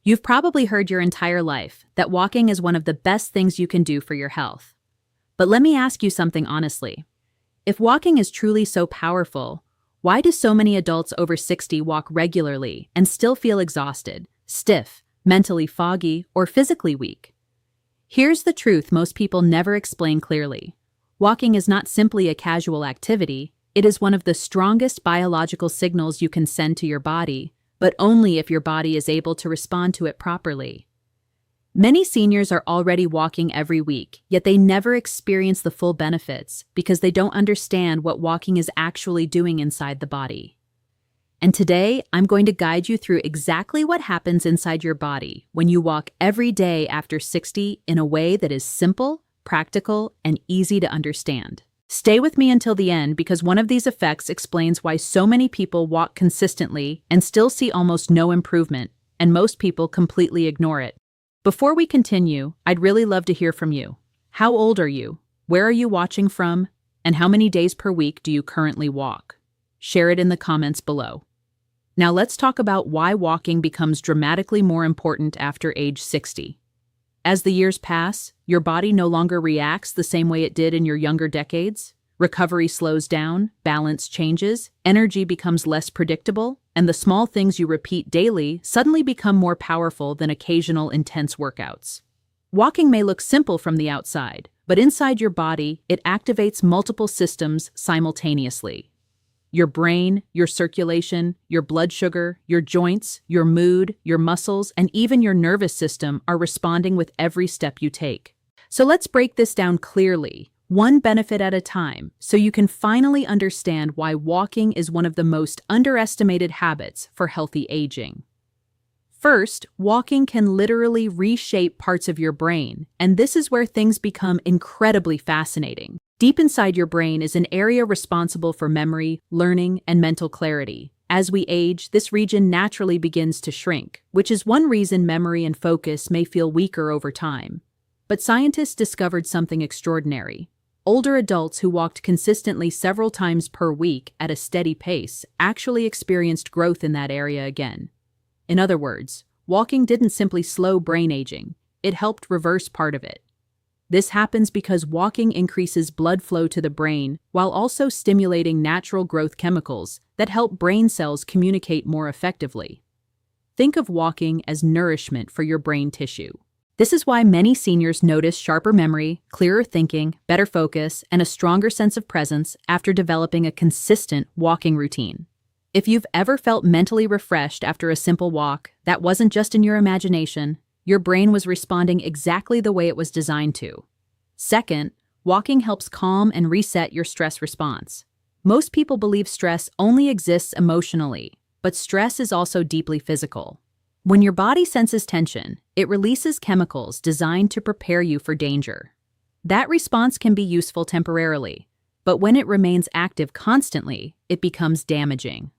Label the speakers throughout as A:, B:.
A: You've probably heard your entire life that walking is one of the best things you can do for your health. But let me ask you something honestly. If walking is truly so powerful, why do so many adults over 60 walk regularly and still feel exhausted, stiff, mentally foggy, or physically weak? Here's the truth most people never explain clearly. Walking is not simply a casual activity, it is one of the strongest biological signals you can send to your body, but only if your body is able to respond to it properly. Many seniors are already walking every week, yet they never experience the full benefits because they don't understand what walking is actually doing inside the body. And today, I'm going to guide you through exactly what happens inside your body when you walk every day after 60 in a way that is simple, practical, and easy to understand. Stay with me until the end because one of these effects explains why so many people walk consistently and still see almost no improvement, and most people completely ignore it. Before we continue, I'd really love to hear from you. How old are you? Where are you watching from? And how many days per week do you currently walk? Share it in the comments below. Now let's talk about why walking becomes dramatically more important after age 60. As the years pass, your body no longer reacts the same way it did in your younger decades. Recovery slows down, balance changes, energy becomes less predictable, and the small things you repeat daily suddenly become more powerful than occasional intense workouts. Walking may look simple from the outside, but inside your body, it activates multiple systems simultaneously. Your brain, your circulation, your blood sugar, your joints, your mood, your muscles, and even your nervous system are responding with every step you take. So let's break this down clearly, one benefit at a time, so you can finally understand why walking is one of the most underestimated habits for healthy aging. First, walking can literally reshape parts of your brain, and this is where things become incredibly fascinating. Deep inside your brain is an area responsible for memory, learning, and mental clarity. As we age, this region naturally begins to shrink, which is one reason memory and focus may feel weaker over time. But scientists discovered something extraordinary. Older adults who walked consistently several times per week at a steady pace actually experienced growth in that area again. In other words, walking didn't simply slow brain aging, it helped reverse part of it. This happens because walking increases blood flow to the brain while also stimulating natural growth chemicals that help brain cells communicate more effectively. Think of walking as nourishment for your brain tissue. This is why many seniors notice sharper memory, clearer thinking, better focus, and a stronger sense of presence after developing a consistent walking routine. If you've ever felt mentally refreshed after a simple walk, that wasn't just in your imagination. Your brain was responding exactly the way it was designed to. Second, walking helps calm and reset your stress response. Most people believe stress only exists emotionally, but stress is also deeply physical. When your body senses tension, it releases chemicals designed to prepare you for danger. That response can be useful temporarily, but when it remains active constantly, it becomes damaging.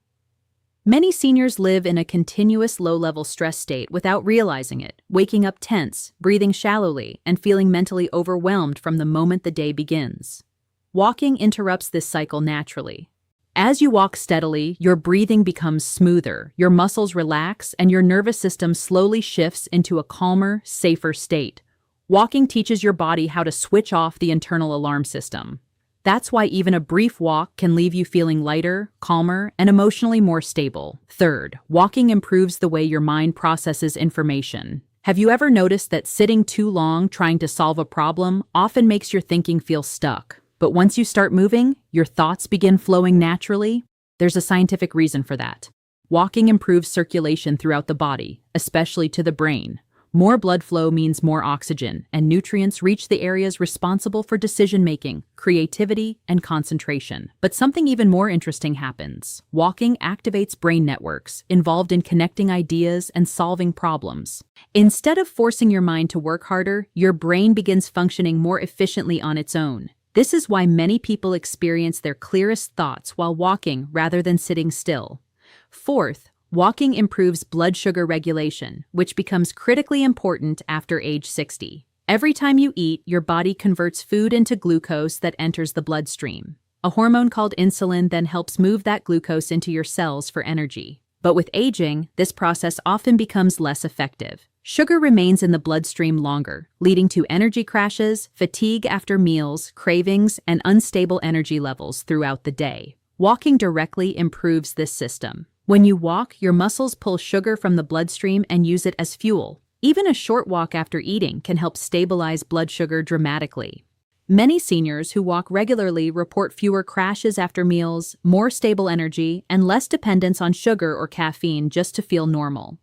A: Many seniors live in a continuous low-level stress state without realizing it, waking up tense, breathing shallowly, and feeling mentally overwhelmed from the moment the day begins. Walking interrupts this cycle naturally. As you walk steadily, your breathing becomes smoother, your muscles relax, and your nervous system slowly shifts into a calmer, safer state. Walking teaches your body how to switch off the internal alarm system. That's why even a brief walk can leave you feeling lighter, calmer, and emotionally more stable. Third, walking improves the way your mind processes information. Have you ever noticed that sitting too long trying to solve a problem often makes your thinking feel stuck? But once you start moving, your thoughts begin flowing naturally? There's a scientific reason for that. Walking improves circulation throughout the body, especially to the brain. More blood flow means more oxygen, and nutrients reach the areas responsible for decision-making, creativity, and concentration. But something even more interesting happens. Walking activates brain networks involved in connecting ideas and solving problems. Instead of forcing your mind to work harder, your brain begins functioning more efficiently on its own. This is why many people experience their clearest thoughts while walking rather than sitting still. Fourth, walking improves blood sugar regulation, which becomes critically important after age 60. Every time you eat, your body converts food into glucose that enters the bloodstream. A hormone called insulin then helps move that glucose into your cells for energy. But with aging, this process often becomes less effective. Sugar remains in the bloodstream longer, leading to energy crashes, fatigue after meals, cravings, and unstable energy levels throughout the day. Walking directly improves this system. When you walk, your muscles pull sugar from the bloodstream and use it as fuel. Even a short walk after eating can help stabilize blood sugar dramatically. Many seniors who walk regularly report fewer crashes after meals, more stable energy, and less dependence on sugar or caffeine just to feel normal.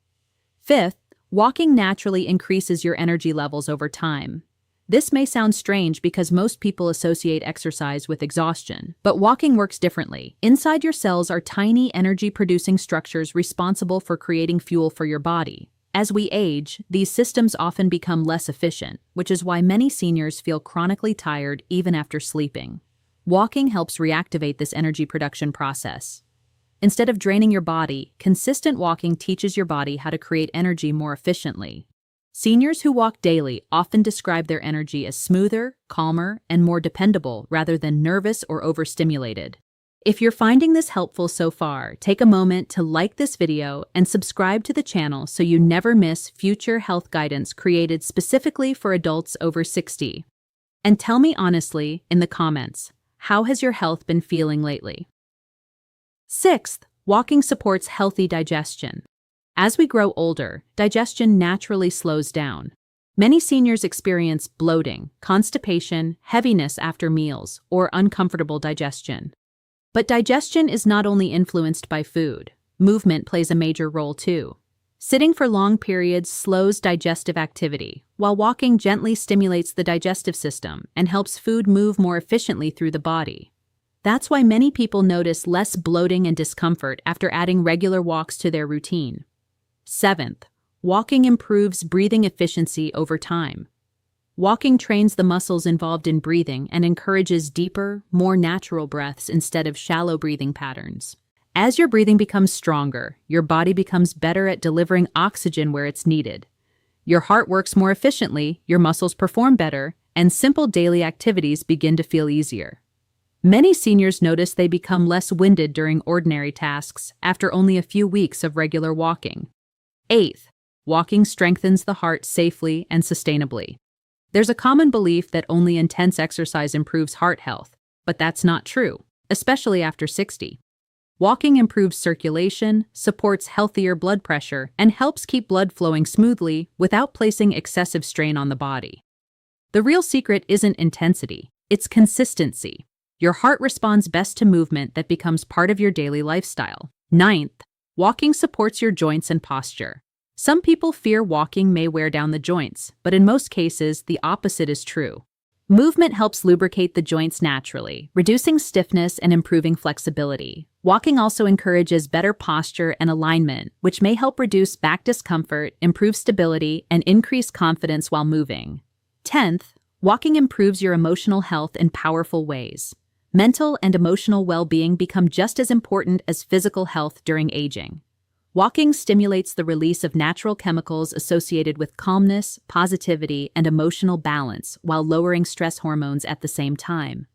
A: Fifth, walking naturally increases your energy levels over time. This may sound strange because most people associate exercise with exhaustion, but walking works differently. Inside your cells are tiny energy-producing structures responsible for creating fuel for your body. As we age, these systems often become less efficient, which is why many seniors feel chronically tired even after sleeping. Walking helps reactivate this energy production process. Instead of draining your body, consistent walking teaches your body how to create energy more efficiently. Seniors who walk daily often describe their energy as smoother, calmer, and more dependable rather than nervous or overstimulated. If you're finding this helpful so far, take a moment to like this video and subscribe to the channel so you never miss future health guidance created specifically for adults over 60. And tell me honestly in the comments, how has your health been feeling lately? Sixth, walking supports healthy digestion. As we grow older, digestion naturally slows down. Many seniors experience bloating, constipation, heaviness after meals, or uncomfortable digestion. But digestion is not only influenced by food. Movement plays a major role too. Sitting for long periods slows digestive activity, while walking gently stimulates the digestive system and helps food move more efficiently through the body. That's why many people notice less bloating and discomfort after adding regular walks to their routine. Seventh, walking improves breathing efficiency over time. Walking trains the muscles involved in breathing and encourages deeper, more natural breaths instead of shallow breathing patterns. As your breathing becomes stronger, your body becomes better at delivering oxygen where it's needed. Your heart works more efficiently, your muscles perform better, and simple daily activities begin to feel easier. Many seniors notice they become less winded during ordinary tasks after only a few weeks of regular walking. Eighth, walking strengthens the heart safely and sustainably. There's a common belief that only intense exercise improves heart health, but that's not true, especially after 60. Walking improves circulation, supports healthier blood pressure, and helps keep blood flowing smoothly without placing excessive strain on the body. The real secret isn't intensity, it's consistency. Your heart responds best to movement that becomes part of your daily lifestyle. Ninth, walking supports your joints and posture. Some people fear walking may wear down the joints, but in most cases, the opposite is true. Movement helps lubricate the joints naturally, reducing stiffness and improving flexibility. Walking also encourages better posture and alignment, which may help reduce back discomfort, improve stability, and increase confidence while moving. 10th, walking improves your emotional health in powerful ways. Mental and emotional well-being become just as important as physical health during aging. Walking stimulates the release of natural chemicals associated with calmness, positivity, and emotional balance while lowering stress hormones at the same time.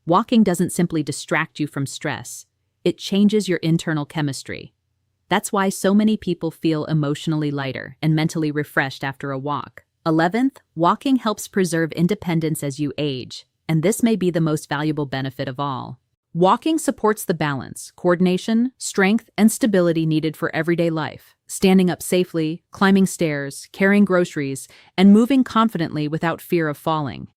A: Walking doesn't simply distract you from stress, it changes your internal chemistry. That's why so many people feel emotionally lighter and mentally refreshed after a walk. 11th, walking helps preserve independence as you age, and this may be the most valuable benefit of all. Walking supports the balance, coordination, strength, and stability needed for everyday life. Standing up safely, climbing stairs, carrying groceries, and moving confidently without fear of falling.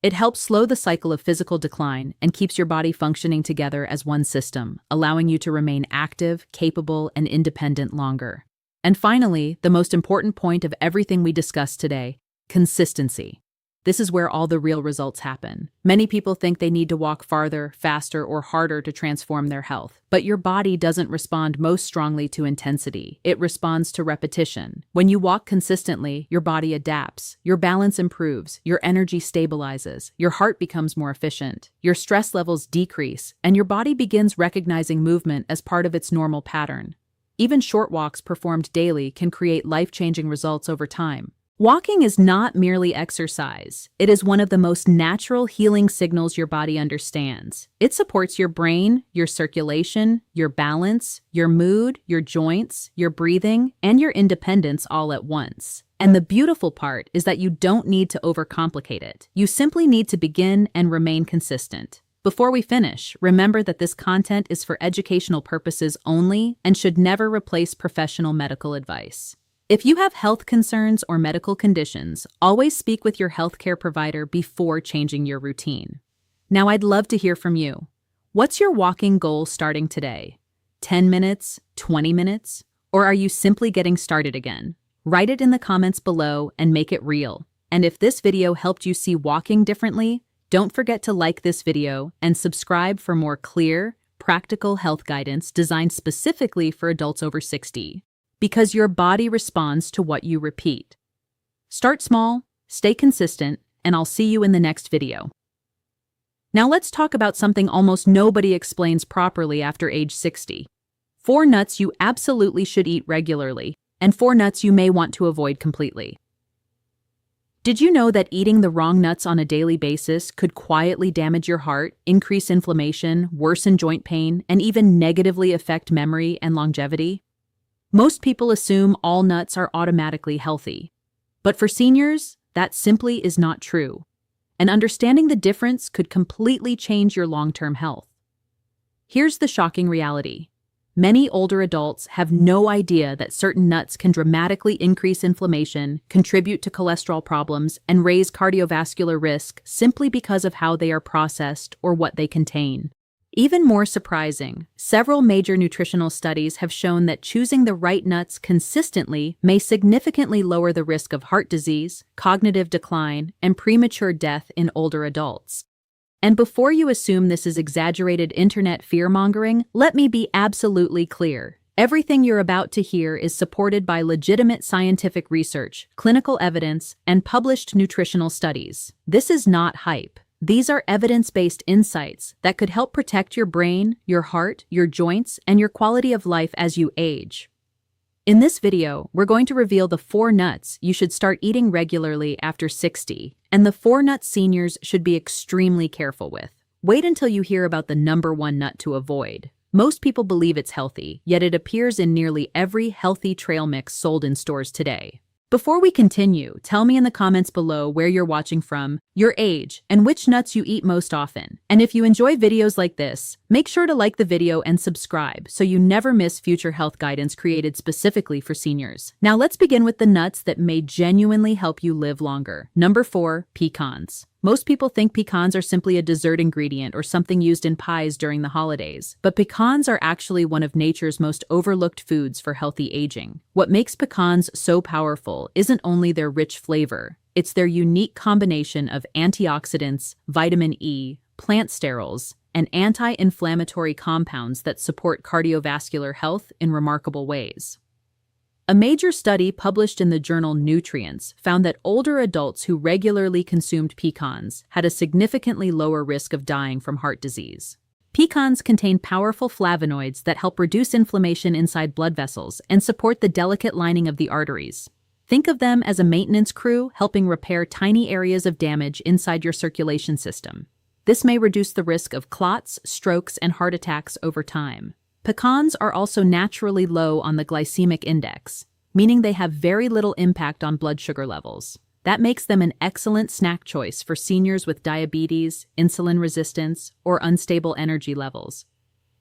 A: It helps slow the cycle of physical decline and keeps your body functioning together as one system, allowing you to remain active, capable, and independent longer. And finally, the most important point of everything we discussed today, consistency. This is where all the real results happen. Many people think they need to walk farther, faster, or harder to transform their health. But your body doesn't respond most strongly to intensity. It responds to repetition. When you walk consistently, your body adapts. Your balance improves. Your energy stabilizes. Your heart becomes more efficient. Your stress levels decrease, and your body begins recognizing movement as part of its normal pattern. Even short walks performed daily can create life-changing results over time. Walking is not merely exercise. It is one of the most natural healing signals your body understands. It supports your brain, your circulation, your balance, your mood, your joints, your breathing, and your independence all at once. And the beautiful part is that you don't need to overcomplicate it. You simply need to begin and remain consistent. Before we finish, remember that this content is for educational purposes only and should never replace professional medical advice. If you have health concerns or medical conditions, always speak with your healthcare provider before changing your routine. Now, I'd love to hear from you. What's your walking goal starting today? 10 minutes? 20 minutes? Or are you simply getting started again? Write it in the comments below and make it real. And if this video helped you see walking differently, don't forget to like this video and subscribe for more clear, practical health guidance designed specifically for adults over 60. Because your body responds to what you repeat. Start small, stay consistent, and I'll see you in the next video. Now let's talk about something almost nobody explains properly after age 60. 4 nuts you absolutely should eat regularly, and 4 nuts you may want to avoid completely. Did you know that eating the wrong nuts on a daily basis could quietly damage your heart, increase inflammation, worsen joint pain, and even negatively affect memory and longevity? Most people assume all nuts are automatically healthy. But for seniors, that simply is not true. And understanding the difference could completely change your long-term health. Here's the shocking reality. Many older adults have no idea that certain nuts can dramatically increase inflammation, contribute to cholesterol problems, and raise cardiovascular risk simply because of how they are processed or what they contain. Even more surprising, several major nutritional studies have shown that choosing the right nuts consistently may significantly lower the risk of heart disease, cognitive decline, and premature death in older adults. And before you assume this is exaggerated internet fear-mongering, let me be absolutely clear. Everything you're about to hear is supported by legitimate scientific research, clinical evidence, and published nutritional studies. This is not hype. These are evidence-based insights that could help protect your brain, your heart, your joints, and your quality of life as you age. In this video, we're going to reveal the 4 nuts you should start eating regularly after 60, and the 4 nuts seniors should be extremely careful with. Wait until you hear about the number 1 nut to avoid. Most people believe it's healthy, yet it appears in nearly every healthy trail mix sold in stores today. Before we continue, tell me in the comments below where you're watching from, your age, and which nuts you eat most often. And if you enjoy videos like this, make sure to like the video and subscribe so you never miss future health guidance created specifically for seniors. Now let's begin with the nuts that may genuinely help you live longer. Number 4, pecans. Most people think pecans are simply a dessert ingredient or something used in pies during the holidays, but pecans are actually one of nature's most overlooked foods for healthy aging. What makes pecans so powerful isn't only their rich flavor, it's their unique combination of antioxidants, vitamin E, plant sterols, and anti-inflammatory compounds that support cardiovascular health in remarkable ways. A major study published in the journal Nutrients found that older adults who regularly consumed pecans had a significantly lower risk of dying from heart disease. Pecans contain powerful flavonoids that help reduce inflammation inside blood vessels and support the delicate lining of the arteries. Think of them as a maintenance crew helping repair tiny areas of damage inside your circulation system. This may reduce the risk of clots, strokes, and heart attacks over time. Pecans are also naturally low on the glycemic index, meaning they have very little impact on blood sugar levels. That makes them an excellent snack choice for seniors with diabetes, insulin resistance, or unstable energy levels.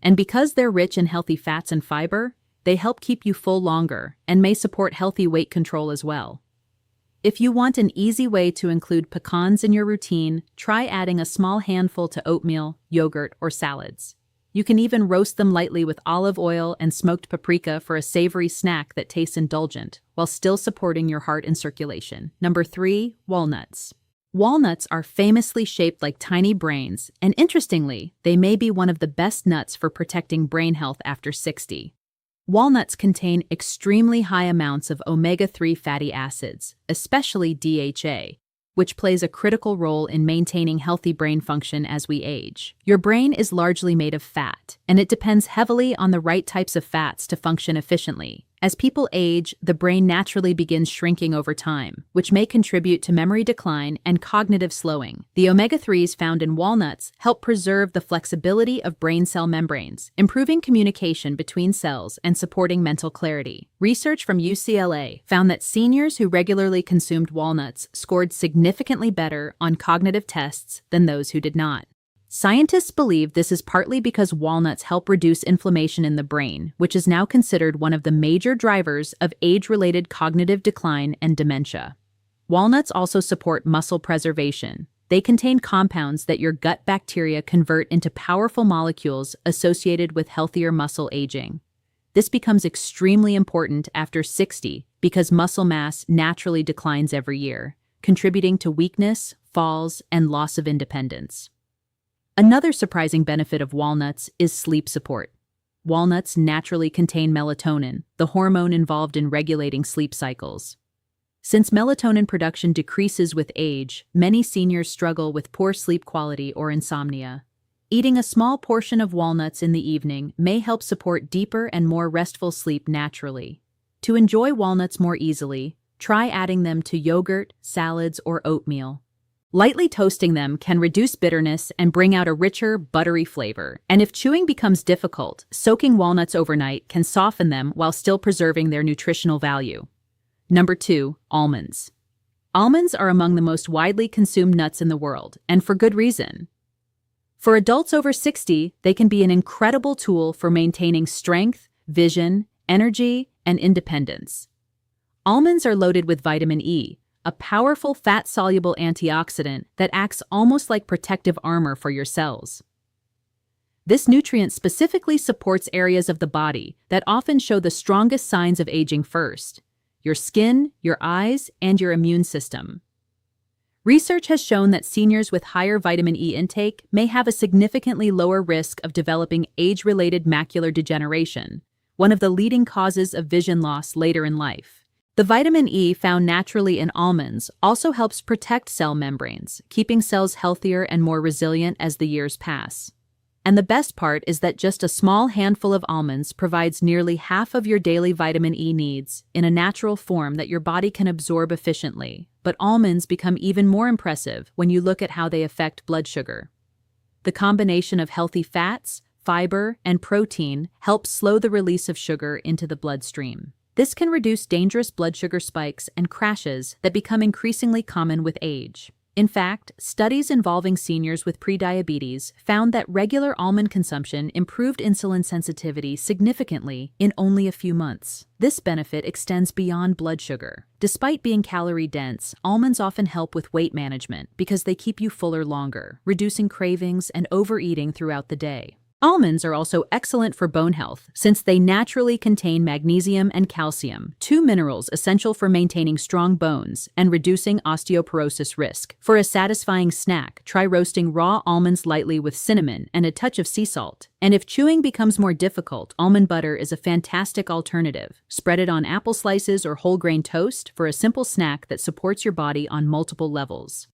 A: And because they're rich in healthy fats and fiber, they help keep you full longer and may support healthy weight control as well. If you want an easy way to include pecans in your routine, try adding a small handful to oatmeal, yogurt, or salads. You can even roast them lightly with olive oil and smoked paprika for a savory snack that tastes indulgent, while still supporting your heart and circulation. Number 3, walnuts. Walnuts are famously shaped like tiny brains, and interestingly, they may be one of the best nuts for protecting brain health after 60. Walnuts contain extremely high amounts of omega-3 fatty acids, especially DHA, which plays a critical role in maintaining healthy brain function as we age. Your brain is largely made of fat, and it depends heavily on the right types of fats to function efficiently. As people age, the brain naturally begins shrinking over time, which may contribute to memory decline and cognitive slowing. The omega-3s found in walnuts help preserve the flexibility of brain cell membranes, improving communication between cells and supporting mental clarity. Research from UCLA found that seniors who regularly consumed walnuts scored significantly better on cognitive tests than those who did not. Scientists believe this is partly because walnuts help reduce inflammation in the brain, which is now considered one of the major drivers of age-related cognitive decline and dementia. Walnuts also support muscle preservation. They contain compounds that your gut bacteria convert into powerful molecules associated with healthier muscle aging. This becomes extremely important after 60 because muscle mass naturally declines every year, contributing to weakness, falls, and loss of independence. Another surprising benefit of walnuts is sleep support. Walnuts naturally contain melatonin, the hormone involved in regulating sleep cycles. Since melatonin production decreases with age, many seniors struggle with poor sleep quality or insomnia. Eating a small portion of walnuts in the evening may help support deeper and more restful sleep naturally. To enjoy walnuts more easily, try adding them to yogurt, salads, or oatmeal. Lightly toasting them can reduce bitterness and bring out a richer, buttery flavor. And if chewing becomes difficult, soaking walnuts overnight can soften them while still preserving their nutritional value. Number 2, almonds. Almonds are among the most widely consumed nuts in the world, and for good reason. For adults over 60, they can be an incredible tool for maintaining strength, vision, energy, and independence. Almonds are loaded with vitamin E, a powerful fat-soluble antioxidant that acts almost like protective armor for your cells. This nutrient specifically supports areas of the body that often show the strongest signs of aging first: your skin, your eyes, and your immune system. Research has shown that seniors with higher vitamin E intake may have a significantly lower risk of developing age-related macular degeneration, one of the leading causes of vision loss later in life. The vitamin E found naturally in almonds also helps protect cell membranes, keeping cells healthier and more resilient as the years pass. And the best part is that just a small handful of almonds provides nearly half of your daily vitamin E needs in a natural form that your body can absorb efficiently. But almonds become even more impressive when you look at how they affect blood sugar. The combination of healthy fats, fiber, and protein helps slow the release of sugar into the bloodstream. This can reduce dangerous blood sugar spikes and crashes that become increasingly common with age. In fact, studies involving seniors with prediabetes found that regular almond consumption improved insulin sensitivity significantly in only a few months. This benefit extends beyond blood sugar. Despite being calorie-dense, almonds often help with weight management because they keep you fuller longer, reducing cravings and overeating throughout the day. Almonds are also excellent for bone health since they naturally contain magnesium and calcium, two minerals essential for maintaining strong bones and reducing osteoporosis risk. For a satisfying snack, try roasting raw almonds lightly with cinnamon and a touch of sea salt. And if chewing becomes more difficult, almond butter is a fantastic alternative. Spread it on apple slices or whole grain toast for a simple snack that supports your body on multiple levels.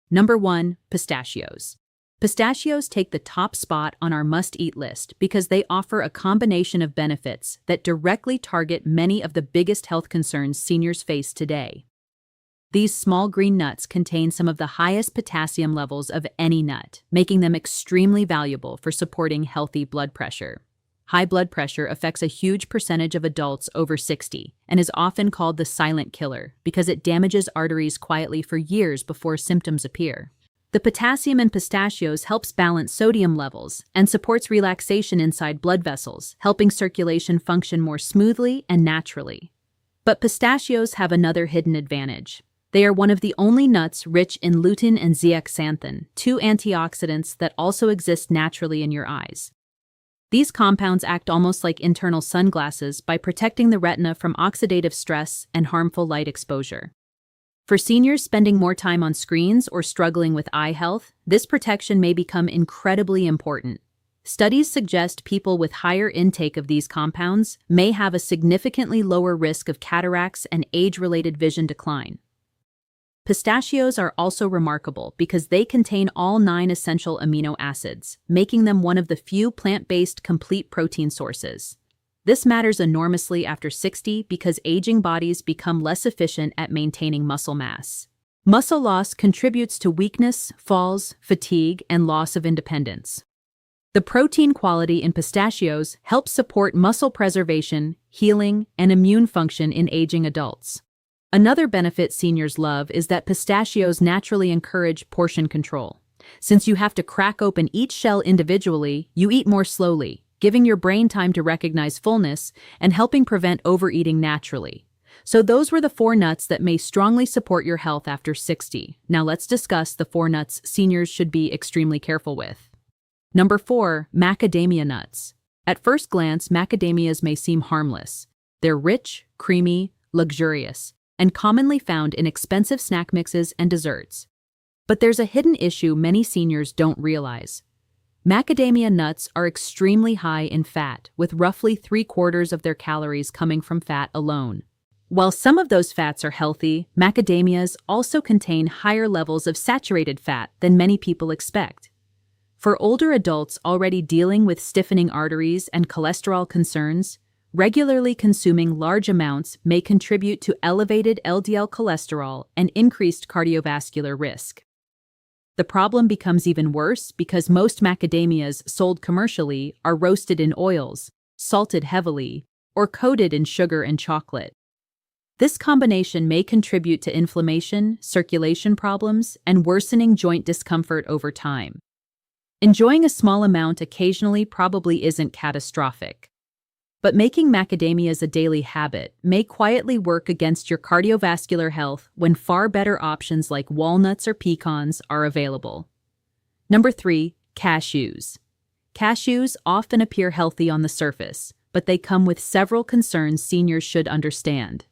A: Number 1, pistachios. Pistachios take the top spot on our must-eat list because they offer a combination of benefits that directly target many of the biggest health concerns seniors face today. These small green nuts contain some of the highest potassium levels of any nut, making them extremely valuable for supporting healthy blood pressure. High blood pressure affects a huge percentage of adults over 60 and is often called the silent killer because it damages arteries quietly for years before symptoms appear. The potassium in pistachios helps balance sodium levels and supports relaxation inside blood vessels, helping circulation function more smoothly and naturally. But pistachios have another hidden advantage. They are one of the only nuts rich in lutein and zeaxanthin, two antioxidants that also exist naturally in your eyes. These compounds act almost like internal sunglasses by protecting the retina from oxidative stress and harmful light exposure. For seniors spending more time on screens or struggling with eye health, this protection may become incredibly important. Studies suggest people with higher intake of these compounds may have a significantly lower risk of cataracts and age-related vision decline. Pistachios are also remarkable because they contain all 9 essential amino acids, making them one of the few plant-based complete protein sources. This matters enormously after 60 because aging bodies become less efficient at maintaining muscle mass. Muscle loss contributes to weakness, falls, fatigue, and loss of independence. The protein quality in pistachios helps support muscle preservation, healing, and immune function in aging adults. Another benefit seniors love is that pistachios naturally encourage portion control. Since you have to crack open each shell individually, you eat more slowly, giving your brain time to recognize fullness and helping prevent overeating naturally. So those were the 4 nuts that may strongly support your health after 60. Now let's discuss the 4 nuts seniors should be extremely careful with. Number 4, macadamia nuts. At first glance, macadamias may seem harmless. They're rich, creamy, luxurious, and commonly found in expensive snack mixes and desserts. But there's a hidden issue many seniors don't realize. Macadamia nuts are extremely high in fat, with roughly 3/4 of their calories coming from fat alone. While some of those fats are healthy, macadamias also contain higher levels of saturated fat than many people expect. For older adults already dealing with stiffening arteries and cholesterol concerns, regularly consuming large amounts may contribute to elevated LDL cholesterol and increased cardiovascular risk. The problem becomes even worse because most macadamias sold commercially are roasted in oils, salted heavily, or coated in sugar and chocolate. This combination may contribute to inflammation, circulation problems, and worsening joint discomfort over time. Enjoying a small amount occasionally probably isn't catastrophic. But making macadamias a daily habit may quietly work against your cardiovascular health when far better options like walnuts or pecans are available. Number 3, cashews. Cashews often appear healthy on the surface, but they come with several concerns seniors should understand.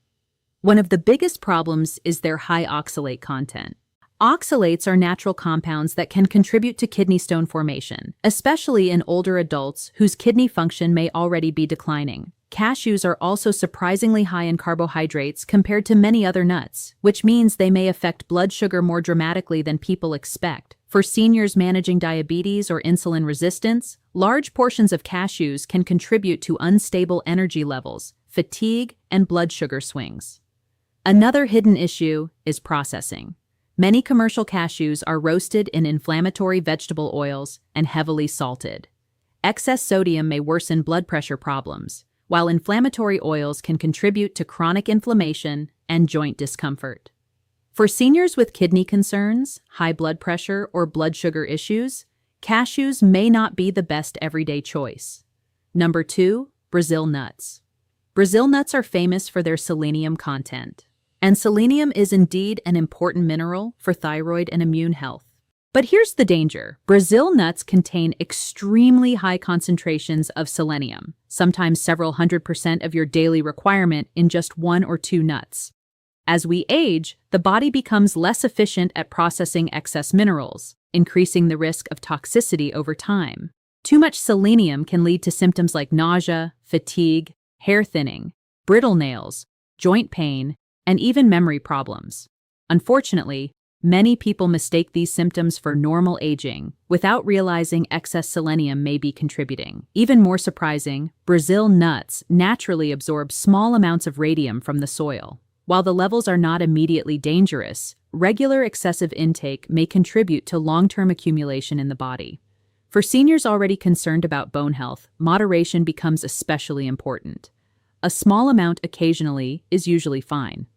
A: One of the biggest problems is their high oxalate content. Oxalates are natural compounds that can contribute to kidney stone formation, especially in older adults whose kidney function may already be declining. Cashews are also surprisingly high in carbohydrates compared to many other nuts, which means they may affect blood sugar more dramatically than people expect. For seniors managing diabetes or insulin resistance, large portions of cashews can contribute to unstable energy levels, fatigue, and blood sugar swings. Another hidden issue is processing. Many commercial cashews are roasted in inflammatory vegetable oils and heavily salted. Excess sodium may worsen blood pressure problems, while inflammatory oils can contribute to chronic inflammation and joint discomfort. For seniors with kidney concerns, high blood pressure, or blood sugar issues, cashews may not be the best everyday choice. Number 2, Brazil nuts. Brazil nuts are famous for their selenium content. And selenium is indeed an important mineral for thyroid and immune health. But here's the danger. Brazil nuts contain extremely high concentrations of selenium, sometimes several 100% of your daily requirement in just 1 or 2 nuts. As we age, the body becomes less efficient at processing excess minerals, increasing the risk of toxicity over time. Too much selenium can lead to symptoms like nausea, fatigue, hair thinning, brittle nails, joint pain, and even memory problems. Unfortunately, many people mistake these symptoms for normal aging, without realizing excess selenium may be contributing. Even more surprising, Brazil nuts naturally absorb small amounts of radium from the soil. While the levels are not immediately dangerous, regular excessive intake may contribute to long-term accumulation in the body. For seniors already concerned about bone health, moderation becomes especially important. A small amount occasionally is usually fine.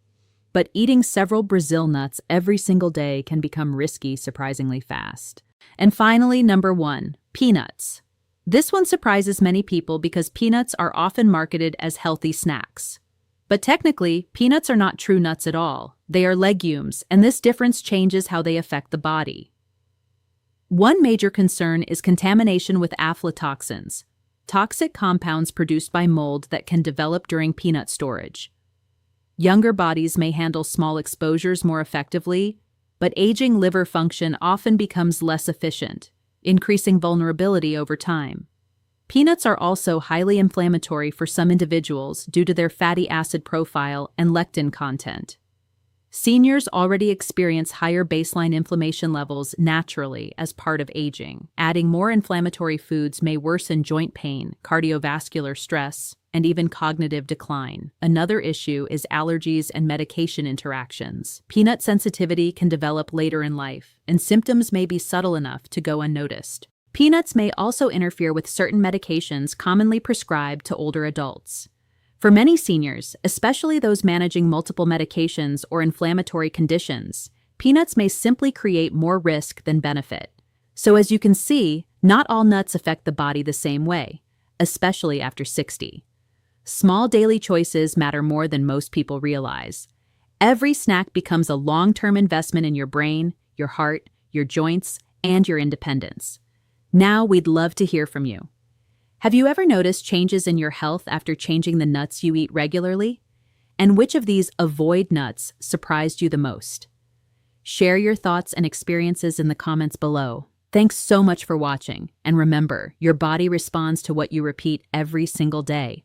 A: But eating several Brazil nuts every single day can become risky surprisingly fast. And finally, number 1, peanuts. This one surprises many people because peanuts are often marketed as healthy snacks. But technically, peanuts are not true nuts at all. They are legumes, and this difference changes how they affect the body. One major concern is contamination with aflatoxins, toxic compounds produced by mold that can develop during peanut storage. Younger bodies may handle small exposures more effectively, but aging liver function often becomes less efficient, increasing vulnerability over time. Peanuts are also highly inflammatory for some individuals due to their fatty acid profile and lectin content. Seniors already experience higher baseline inflammation levels naturally as part of aging. Adding more inflammatory foods may worsen joint pain, cardiovascular stress, and even cognitive decline. Another issue is allergies and medication interactions. Peanut sensitivity can develop later in life, and symptoms may be subtle enough to go unnoticed. Peanuts may also interfere with certain medications commonly prescribed to older adults. For many seniors, especially those managing multiple medications or inflammatory conditions, peanuts may simply create more risk than benefit. So as you can see, not all nuts affect the body the same way, especially after 60. Small daily choices matter more than most people realize. Every snack becomes a long-term investment in your brain, your heart, your joints, and your independence. Now we'd love to hear from you. Have you ever noticed changes in your health after changing the nuts you eat regularly? And which of these avoid nuts surprised you the most? Share your thoughts and experiences in the comments below. Thanks so much for watching, and remember, your body responds to what you repeat every single day.